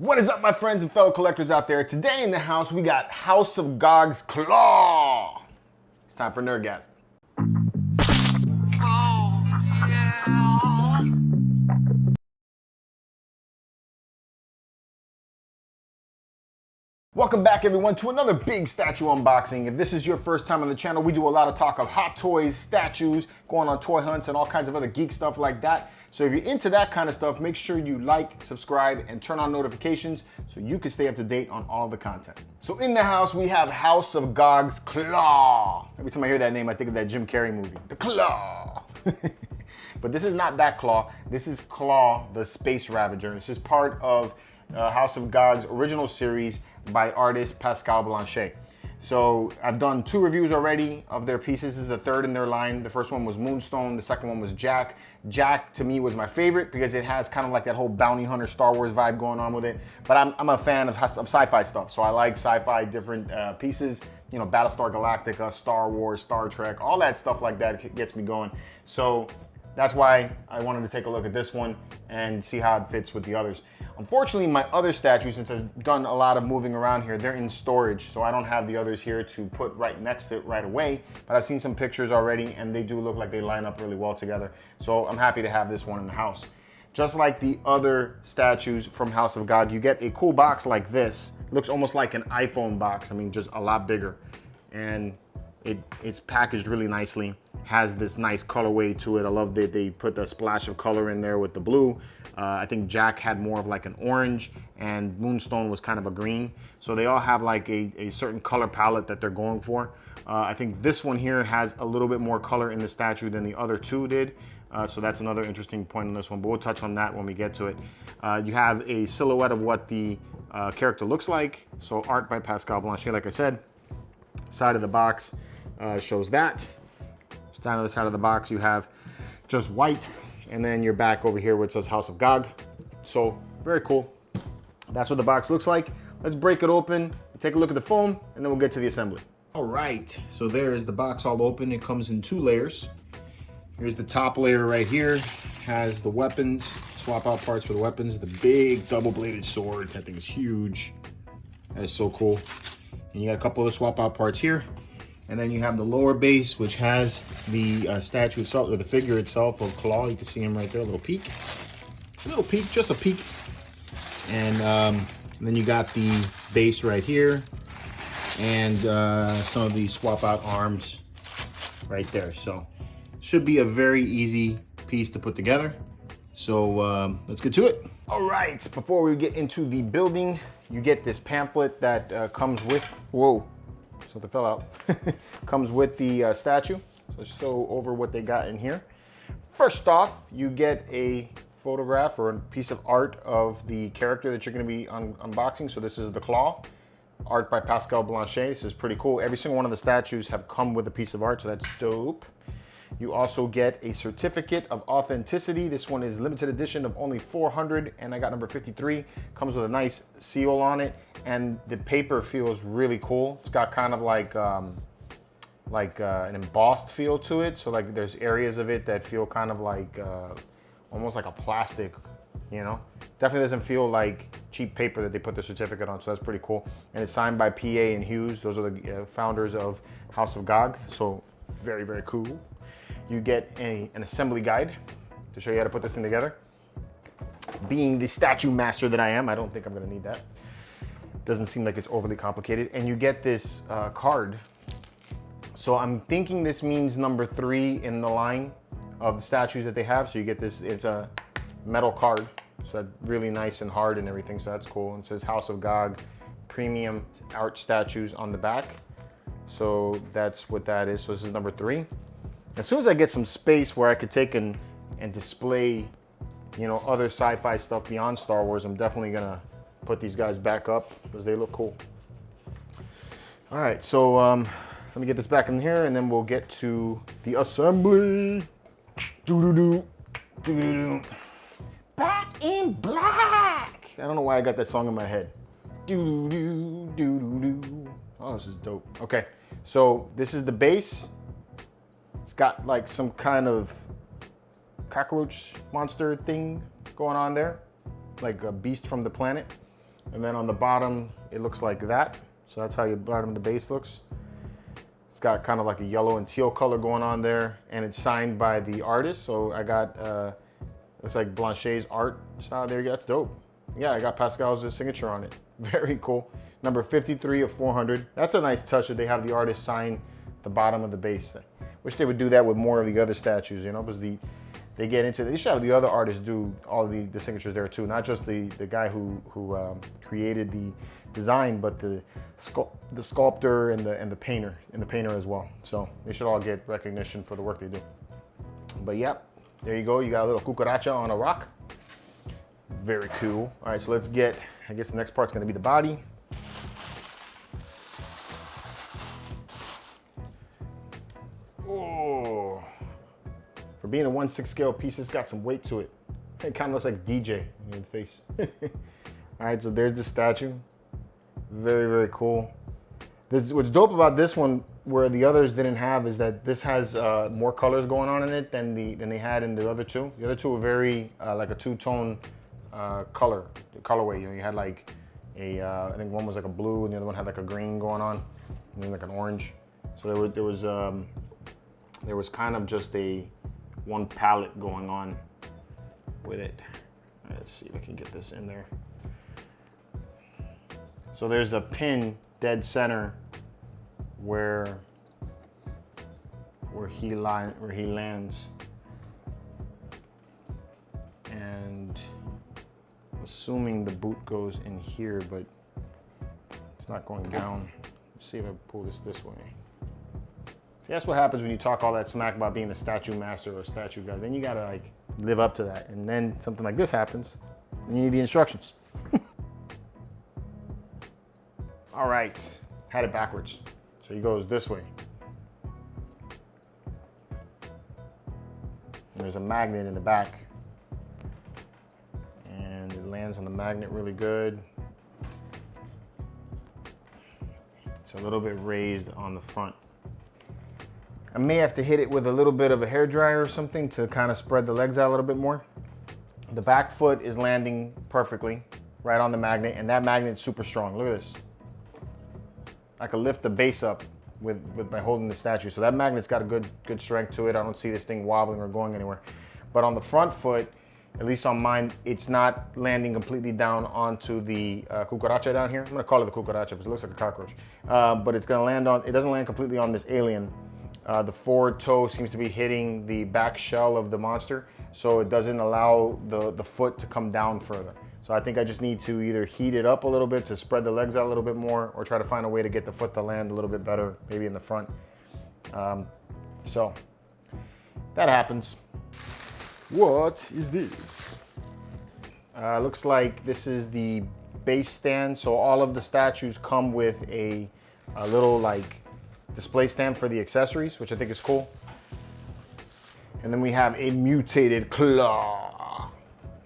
What is up, my friends and fellow collectors out there? Today in the house, we got House of Gog's Klaw. It's time for Nerdgasm. Welcome back, everyone, to another big statue unboxing. If this is your first time on the channel, we do a lot of talk of hot toys, statues, going on toy hunts, and all kinds of other geek stuff like that. So if you're into that kind of stuff, make sure you like, subscribe, and turn on notifications so you can stay up to date on all the content. So in the house, we have House of Gog's Klaw. Every time I hear that name, I think of that Jim Carrey movie, The Claw. But this is not that Claw. This is Klaw, the Space Ravager. This is part of House of Gog's original series by artist Pascal Blanchet. So I've done 2 reviews already of their pieces. This is the 3rd in their line. The first one was Moonstone. The second one was Jack. Jack, to me, was my favorite because it has kind of like that whole bounty hunter Star Wars vibe going on with it. But I'm a fan of sci-fi stuff. So I like sci-fi different pieces. You know, Battlestar Galactica, Star Wars, Star Trek, all that stuff like that gets me going. So that's why I wanted to take a look at this one and see how it fits with the others. Unfortunately, my other statues, since I've done a lot of moving around here, they're in storage, so I don't have the others here to put right next to it right away, but I've seen some pictures already, and they do look like they line up really well together, so I'm happy to have this one in the house. Just like the other statues from House of Gog, you get a cool box like this. It looks almost like an iPhone box, I mean, just a lot bigger, and it's packaged really nicely. Has this nice colorway to it. I love that they put the splash of color in there with the blue. I think Jack had more of like an orange, and Moonstone was kind of a green. So they all have like a certain color palette that they're going for. I think this one here has a little bit more color in the statue than the other 2 did. So that's another interesting point on this one, but we'll touch on that when we get to it. You have a silhouette of what the character looks like. So art by Pascal Blanchet, like I said. Side of the box shows that. Down on the side of the box, you have just white, and then you're back over here where it says House of Gog. So very cool. That's what the box looks like. Let's break it open, take a look at the foam, and then we'll get to the assembly. All right, so there is the box all open. It comes in 2 layers. Here's the top layer right here. Has the weapons, swap out parts for the weapons. The big double-bladed sword, that thing is huge. That is so cool. And you got a couple of swap out parts here. And then you have the lower base, which has the statue itself, or the figure itself of Klaw. You can see him right there, a little peek. A little peek, just a peek. And then you got the base right here. And some of the swap out arms right there. So should be a very easy piece to put together. So let's get to it. All right, before we get into the building, you get this pamphlet that comes with, whoa. Something fell out. Comes with the statue. So let's go over what they got in here. First off, you get a photograph or a piece of art of the character that you're going to be unboxing. So this is the Klaw, art by Pascal Blanchet. This is pretty cool. Every single one of the statues have come with a piece of art, so that's dope. You also get a certificate of authenticity. This one is limited edition of only 400, and I got number 53. Comes with a nice seal on it, and the paper feels really cool. It's got kind of like an embossed feel to it. So like there's areas of it that feel kind of like almost like a plastic, you know? Definitely doesn't feel like cheap paper that they put the certificate on, so that's pretty cool. And it's signed by PA and Hughes. Those are the founders of House of Gog, so very, very cool. You get an assembly guide to show you how to put this thing together. Being the statue master that I am, I don't think I'm gonna need that. Doesn't seem like it's overly complicated. And you get this card. So I'm thinking this means number 3 in the line of the statues that they have. So you get this, it's a metal card. So that's really nice and hard and everything, so that's cool. And it says House of Gog, premium art statues on the back. So that's what that is. So this is number 3. As soon as I get some space where I could take and display, you know, other sci-fi stuff beyond Star Wars, I'm definitely gonna put these guys back up because they look cool. All right, so let me get this back in here, and then we'll get to the assembly. Doo-doo-doo, doo-doo-doo. Back in black. I don't know why I got that song in my head. Doo-doo-doo, doo-doo-doo. Oh, this is dope. Okay, so this is the base. It's got like some kind of cockroach monster thing going on there, like a beast from the planet. And then on the bottom, it looks like that. So that's how your bottom of the base looks. It's got kind of like a yellow and teal color going on there, and it's signed by the artist. So I got, it's like Blanchet's art style. There you go, that's dope. Yeah, I got Pascal's signature on it. Very cool. Number 53 of 400. That's a nice touch that they have the artist sign the bottom of the base. Wish they would do that with more of the other statues, you know, because they get into, they should have the other artists do all the signatures there too, not just the guy who created the design, but the sculptor and the painter as well. So they should all get recognition for the work they do. But yep, there you go. You got a little cucaracha on a rock. Very cool. All right, so let's get, I guess the next part's gonna be the body. Oh, for being a 1/6 scale piece, it's got some weight to it. It kind of looks like DJ in the face. All right, so there's the statue. Very, very cool. What's dope about this one, where the others didn't have, is that this has more colors going on in it than they had in the other two. The other two were very like a two-tone colorway. You know, you had like I think one was like a blue, and the other one had like a green going on, and then like an orange. So there was kind of just one palette going on with it. Let's see if I can get this in there. So there's the pin dead center where he lands, and assuming the boot goes in here, but it's not going down. Let's see if I pull this way. See, that's what happens when you talk all that smack about being a statue master or a statue guy. Then you gotta like live up to that, and then something like this happens, and you need the instructions. All right, had it backwards. So he goes this way. And there's a magnet in the back, and it lands on the magnet really good. It's a little bit raised on the front. I may have to hit it with a little bit of a hairdryer or something to kind of spread the legs out a little bit more. The back foot is landing perfectly right on the magnet, and that magnet's super strong. Look at this. I could lift the base up by holding the statue. So that magnet's got a good strength to it. I don't see this thing wobbling or going anywhere. But on the front foot, at least on mine, it's not landing completely down onto the cucaracha down here. I'm gonna call it the cucaracha because it looks like a cockroach. But it's gonna land on, it doesn't land completely on this alien. The forward toe seems to be hitting the back shell of the monster, so it doesn't allow the foot to come down further. So I think I just need to either heat it up a little bit to spread the legs out a little bit more, or try to find a way to get the foot to land a little bit better, maybe in the front. So that happens. What is this? Looks like this is the base stand. So all of the statues come with a little like display stand for the accessories, which I think is cool. And then we have a mutated claw.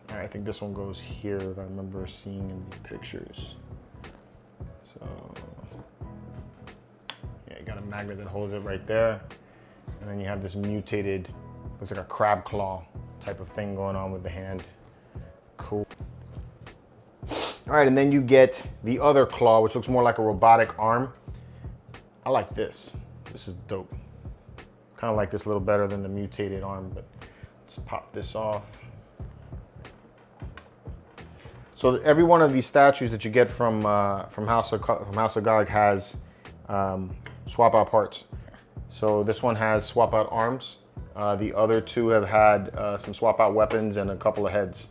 I think this one goes here, if I remember seeing in the pictures. So, yeah, you got a magnet that holds it right there. And then you have this mutated, looks like a crab claw type of thing going on with the hand. Cool. All right, and then you get the other claw, which looks more like a robotic arm. I like this. This is dope. Kind of like this a little better than the mutated arm, but let's pop this off. So every one of these statues that you get from House of Gog has swap out parts. So this one has swap out arms. The other two have had some swap out weapons and a couple of heads.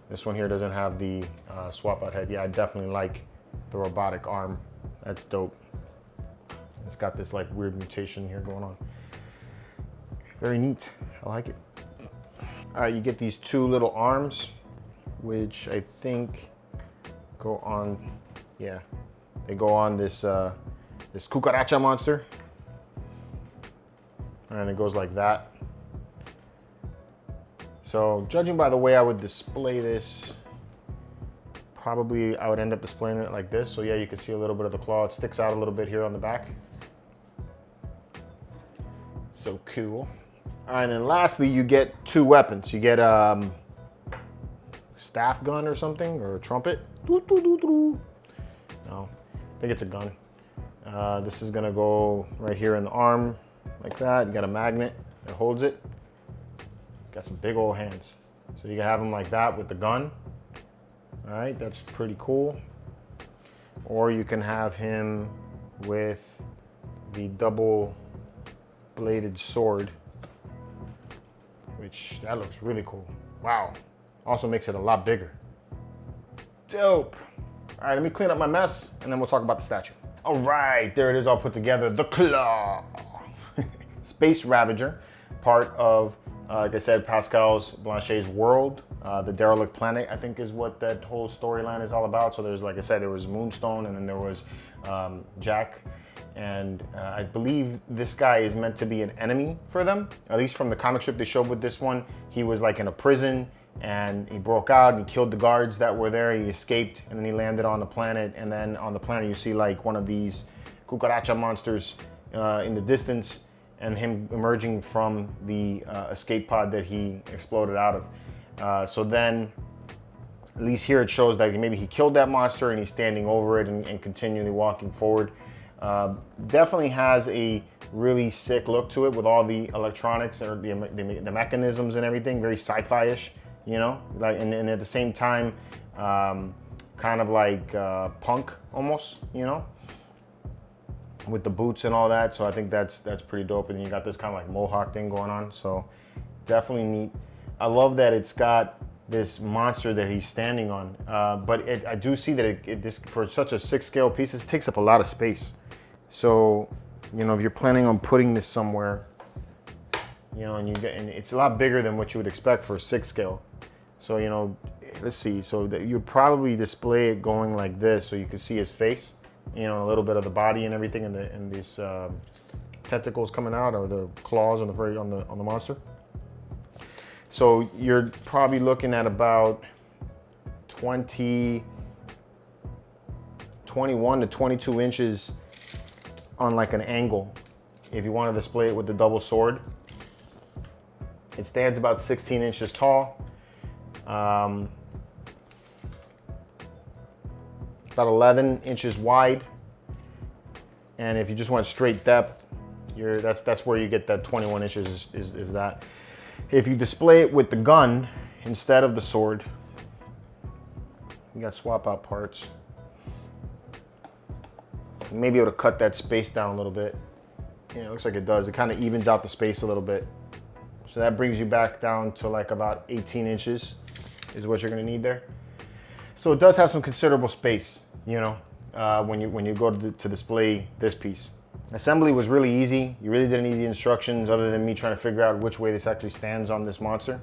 This one here doesn't have the swap out head. Yeah, I definitely like the robotic arm. That's dope. It's got this like weird mutation here going on. Very neat. I like it. All right, you get these two little arms, which I think go on, yeah, they go on this this cucaracha monster, and it goes like that. So judging by the way I would display this, probably I would end up displaying it like this. So yeah, you can see a little bit of the claw. It sticks out a little bit here on the back. So cool. All right, and then lastly, you get two weapons. You get staff gun or something, or a trumpet, No, I think it's a gun. This is gonna go right here in the arm, like that. You got a magnet that holds it. Got some big old hands. So you can have him like that with the gun. All right, that's pretty cool. Or you can have him with the double bladed sword, which that looks really cool. Wow. Also makes it a lot bigger. Dope. All right, let me clean up my mess and then we'll talk about the statue. All right, there it is all put together. The Claw. Space Ravager, part of, like I said, Pascal's Blanchet's world. The derelict planet, I think, is what that whole storyline is all about. So there's, like I said, there was Moonstone and then there was Jack. And I believe this guy is meant to be an enemy for them. At least from the comic strip they showed with this one. He was like in a prison and he broke out and he killed the guards that were there. He escaped and then he landed on the planet. And then on the planet you see like one of these cucaracha monsters in the distance and him emerging from the escape pod that he exploded out of. So then, at least here it shows that maybe he killed that monster and he's standing over it and continually walking forward. Definitely has a really sick look to it with all the electronics or the mechanisms and everything, very sci-fi-ish, you know, like, and at the same time, kind of like punk almost, you know, with the boots and all that. So I think that's pretty dope. And you got this kind of like mohawk thing going on. So definitely neat. I love that it's got this monster that he's standing on, but I do see that this for such a 6-scale piece, this takes up a lot of space. So, you know, if you're planning on putting this somewhere, you know, and it's a lot bigger than what you would expect for a 6-scale. So, you know, let's see. So that you'd probably display it going like this, so you can see his face, you know, a little bit of the body and everything, and these tentacles coming out, or the claws on the monster. So you're probably looking at about 21 to 22 inches on like an angle if you want to display it with the double sword. It stands about 16 inches tall, about 11 inches wide, and if you just want straight depth, that's where you get that 21 inches is that. If you display it with the gun instead of the sword, you got swap out parts. You may be able to cut that space down a little bit. Yeah, it looks like it does. It kind of evens out the space a little bit. So that brings you back down to like about 18 inches is what you're gonna need there. So it does have some considerable space, you know, when you go to display this piece. Assembly was really easy. You really didn't need the instructions other than me trying to figure out which way this actually stands on this monster.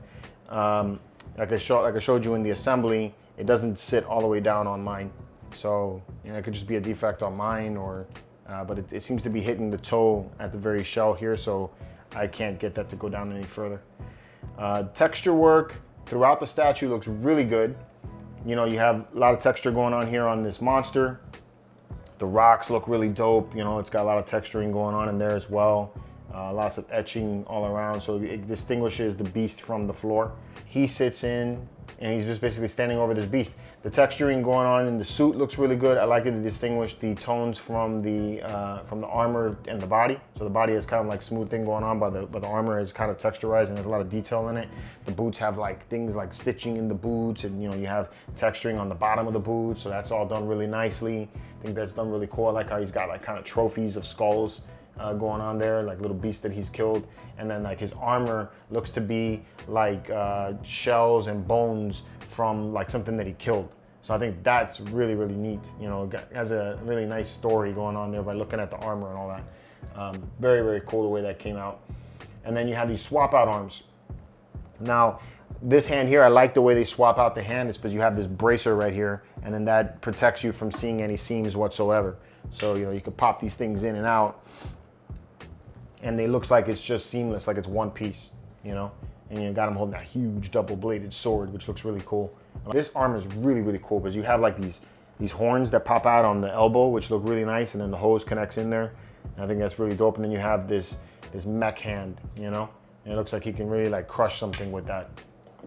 Like I showed you in the assembly, it doesn't sit all the way down on mine. So, you know, it could just be a defect on mine, or, but it seems to be hitting the toe at the very shell here, so I can't get that to go down any further. Texture work throughout the statue looks really good. You know, you have a lot of texture going on here on this monster. The rocks look really dope. You know, it's got a lot of texturing going on in there as well. Lots of etching all around, so it distinguishes the beast from the floor. He sits in and he's just basically standing over this beast. The texturing going on in the suit looks really good. I like it to distinguish the tones from the armor and the body. So the body is kind of like smooth thing going on, but the armor is kind of texturized and there's a lot of detail in it. The boots have like things like stitching in the boots, and you know, you have texturing on the bottom of the boots, so that's all done really nicely. I think that's done really cool. I like how he's got like kind of trophies of skulls going on there, like little beasts that he's killed. And then like his armor looks to be like shells and bones from like something that he killed. So I think that's really, really neat. You know, it has a really nice story going on there by looking at the armor and all that. Very, very cool the way that came out. And then you have these swap out arms. Now, this hand here, I like the way they swap out the hand. It's because you have this bracer right here, and then that protects you from seeing any seams whatsoever. So, you know, you could pop these things in and out, and it looks like it's just seamless, like it's one piece, you know? And you got him holding that huge double-bladed sword, which looks really cool. This arm is really, really cool because you have like these horns that pop out on the elbow, which look really nice, and then the hose connects in there. And I think that's really dope. And then you have this mech hand, you know? And it looks like he can really like crush something with that.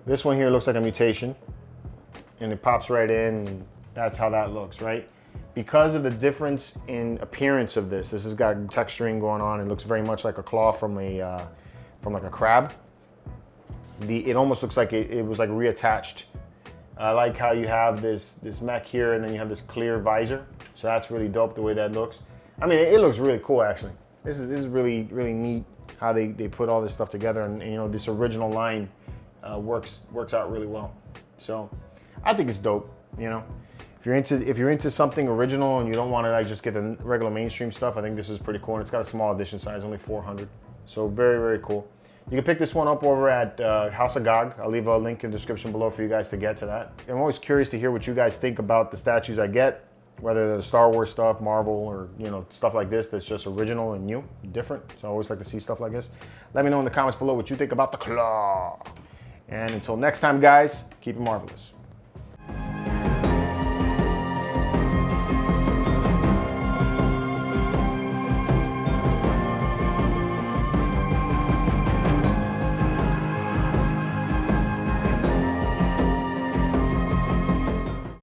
This one here looks like a mutation, and it pops right in, and That's how that looks, right? Because of the difference in appearance of this has got texturing going on. It looks very much like a claw from like a crab. It almost looks like it was like reattached. I like how you have this mech here, and then you have this clear visor. So that's really dope the way that looks. I mean, it looks really cool actually. This is really neat how they put all this stuff together, and you know, this original line works out really well. So I think it's dope. You know, if you're into something original and you don't want to like just get the regular mainstream stuff, I think this is pretty cool. And it's got a small edition size, only 400. So very cool. You can pick this one up over at House of Gog. I'll leave a link in the description below for you guys to get to that. I'm always curious to hear what you guys think about the statues I get, whether they're Star Wars stuff, Marvel, or you know, stuff like this that's just original and new, different. So I always like to see stuff like this. Let me know in the comments below what you think about the Klaw. And until next time, guys, keep it marvelous.